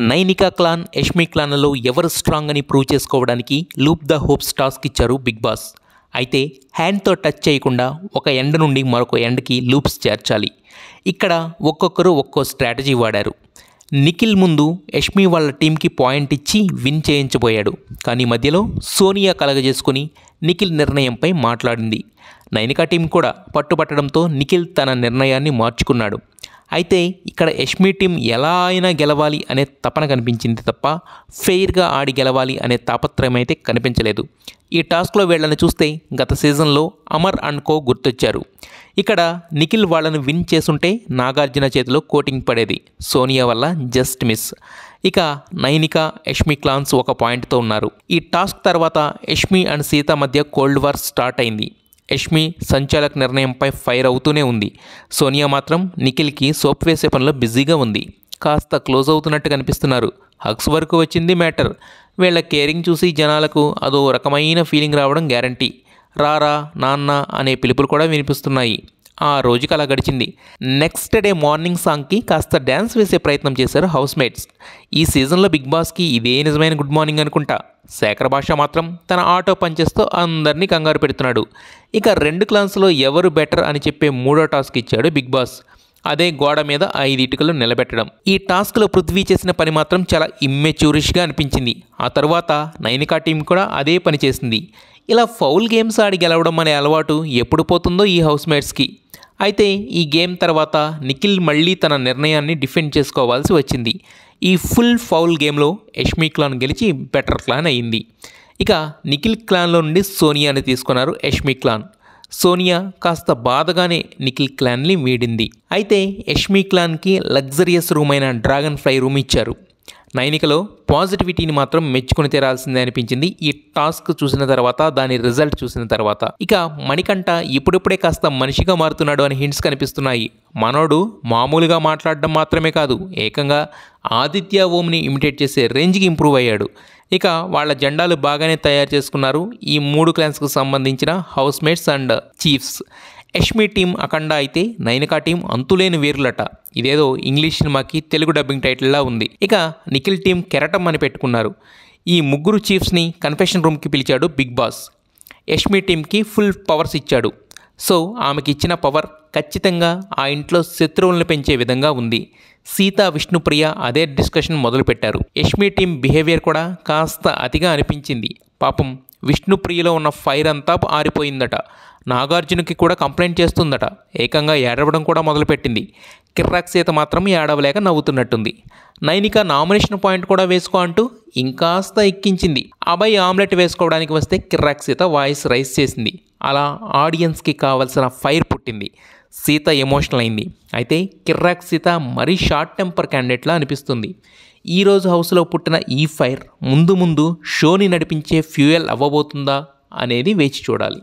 Nainika clan, Yashmi క్లాన్లలో ఎవరు strong అని prove చేసుకోవడానికి లూప్ ద హోప్స్ టాస్క్ ఇచ్చారు బిగ్ బాస్. అయితే హ్యాండ్తో టచ్ చేయకుండా ఒక ఎండ్ నుండి మరొక ఎండ్కి లూప్స్ చేర్చాలి. ఇక్కడ ఒక్కొక్కరు ఒక్కో స్ట్రాటజీ వాడారు. నిఖిల్ ముందు యష్మి వాళ్ళ టీంకి పాయింట్ ఇచ్చి విన్ చేయించబోయాడు. కానీ మధ్యలో సోనియా కలగజేసుకుని నిఖిల్ నిర్ణయంపై మాట్లాడింది. నైనికా టీం కూడా పట్టుబట్టడంతో నిఖిల్ తన నిర్ణయాన్ని మార్చుకున్నాడు. అయితే ఇక్కడ యష్మి టీం ఎలా అయినా గెలవాలి అనే తపన కనిపించింది తప్ప ఫెయిర్గా ఆడి గెలవాలి అనే తాపత్రయం అయితే కనిపించలేదు. ఈ టాస్క్లో వీళ్ళని చూస్తే గత సీజన్లో అమర్ అండ్ కో గుర్తొచ్చారు. ఇక్కడ నిఖిల్ వాళ్ళను విన్ చేసుంటే నాగార్జున చేతిలో కోటింగ్ పడేది. సోనియా వల్ల జస్ట్ మిస్. ఇక నైనికా, యష్మి క్లాన్స్ ఒక పాయింట్తో ఉన్నారు. ఈ టాస్క్ తర్వాత యష్మి అండ్ సీత మధ్య కోల్డ్ వార్ స్టార్ట్ అయింది. యష్మి సంచాలక్ నిర్ణయంపై ఫైర్ అవుతూనే ఉంది. సోనియా మాత్రం నిఖిల్కి సోప్ వేసే పనిలో బిజీగా ఉంది. కాస్త క్లోజ్ అవుతున్నట్టు కనిపిస్తున్నారు. హగ్స్ వరకు వచ్చింది మ్యాటర్. వీళ్ళ కేరింగ్ చూసి జనాలకు అదో రకమైన ఫీలింగ్ రావడం గ్యారంటీ. రారా నాన్న అనే పిలుపులు కూడా వినిపిస్తున్నాయి. ఆ రోజుకి అలా గడిచింది. నెక్స్ట్ డే మార్నింగ్ సాంగ్కి కాస్త డ్యాన్స్ వేసే ప్రయత్నం చేశారు హౌస్ మేట్స్. ఈ సీజన్లో బిగ్ బాస్కి ఇదే నిజమైన గుడ్ మార్నింగ్ అనుకుంటా. శేఖర్ భాష మాత్రం తన ఆటో పంచెస్తో అందరినీ కంగారు పెడుతున్నాడు. ఇక 2 క్లాన్స్లో ఎవరు బెటర్ అని చెప్పే 3వ టాస్క్ ఇచ్చాడు బిగ్ బాస్. అదే గోడ మీద 5 ఇటుకలు నిలబెట్టడం. ఈ టాస్క్లో పృథ్వీ చేసిన పని మాత్రం చాలా ఇమ్మెచ్యూరిష్గా అనిపించింది. ఆ తర్వాత నైనికా టీం కూడా అదే పని చేసింది. ఇలా ఫౌల్ గేమ్స్ ఆడి గెలవడం అనే అలవాటు ఎప్పుడు పోతుందో ఈ హౌస్ మేట్స్కి. అయితే ఈ గేమ్ తర్వాత నిఖిల్ మళ్ళీ తన నిర్ణయాన్ని డిఫెండ్ చేసుకోవాల్సి వచ్చింది. ఈ ఫుల్ ఫౌల్ గేమ్లో యష్మి క్లాన్ గెలిచి బెటర్ క్లాన్ అయింది. ఇక నిఖిల్ క్లాన్లో నుండి సోనియాని తీసుకున్నారు యష్మి క్లాన్. సోనియా కాస్త బాధగానే నిఖిల్ క్లాన్ని వీడింది. అయితే యష్మి క్లాన్కి లగ్జరియస్ రూమ్ అయిన డ్రాగన్ ఫ్లై రూమ్ ఇచ్చారు. నైనికలో పాజిటివిటీని మాత్రం మెచ్చుకుని తీరాల్సిందే అనిపించింది ఈ టాస్క్ చూసిన తర్వాత, దాని రిజల్ట్ చూసిన తర్వాత. ఇక మణికంఠ ఇప్పుడిప్పుడే కాస్త మనిషిగా మారుతున్నాడు అని హింట్స్ కనిపిస్తున్నాయి. మనోడు మామూలుగా మాట్లాడడం మాత్రమే కాదు, ఏకంగా ఆదిత్య ఓంని ఇమిటేట్ చేసే రేంజ్కి ఇంప్రూవ్ అయ్యాడు. ఇక వాళ్ళ జెండాలు బాగానే తయారు చేసుకున్నారు ఈ 3 క్లాన్స్కు సంబంధించిన housemates and chiefs. Yashmi team Akhanda అయితే నైనికా టీం అంతులేని వీరులట. ఇదేదో ఇంగ్లీష్ సినిమాకి తెలుగు డబ్బింగ్ టైటిల్లా ఉంది. ఇక నిఖిల్ టీం కెరటం అని పెట్టుకున్నారు. ఈ 3 చీఫ్స్ని కన్ఫెషన్ రూమ్కి పిలిచాడు బిగ్ బాస్. యష్మి టీంకి ఫుల్ పవర్స్ ఇచ్చాడు. సో ఆమెకి ఇచ్చిన పవర్ ఖచ్చితంగా ఆ ఇంట్లో శత్రువులను పెంచే విధంగా ఉంది. సీత, విష్ణుప్రియ అదే డిస్కషన్ మొదలుపెట్టారు. యష్మి టీం బిహేవియర్ కూడా కాస్త అతిగా అనిపించింది. పాపం విష్ణుప్రియలో ఉన్న ఫైర్ అంతా ఆరిపోయిందట. నాగార్జునకి కూడా కంప్లైంట్ చేస్తుందట. ఏకంగా ఏడవడం కూడా మొదలుపెట్టింది. కిర్రాక్ సీత మాత్రం ఏడవలేక నవ్వుతున్నట్టుంది. నైనిక నామినేషన్ పాయింట్ కూడా వేసుకో అంటూ ఇంకాస్త ఎక్కించింది. అబ్బాయి ఆమ్లెట్ వేసుకోవడానికి వస్తే కిర్రాక్ సీత వాయిస్ రైస్ చేసింది. అలా ఆడియన్స్కి కావాల్సిన ఫైర్ పుట్టింది. సీత ఎమోషనల్ అయింది. అయితే కిర్రాక్ సీత మరీ షార్ట్ టెంపర్ క్యాండిడేట్లా అనిపిస్తుంది. ఈరోజు హౌస్లో పుట్టిన ఈ ఫైర్ ముందు ముందు షోని నడిపించే ఫ్యూయల్ అవ్వబోతుందా అనేది వేచి చూడాలి.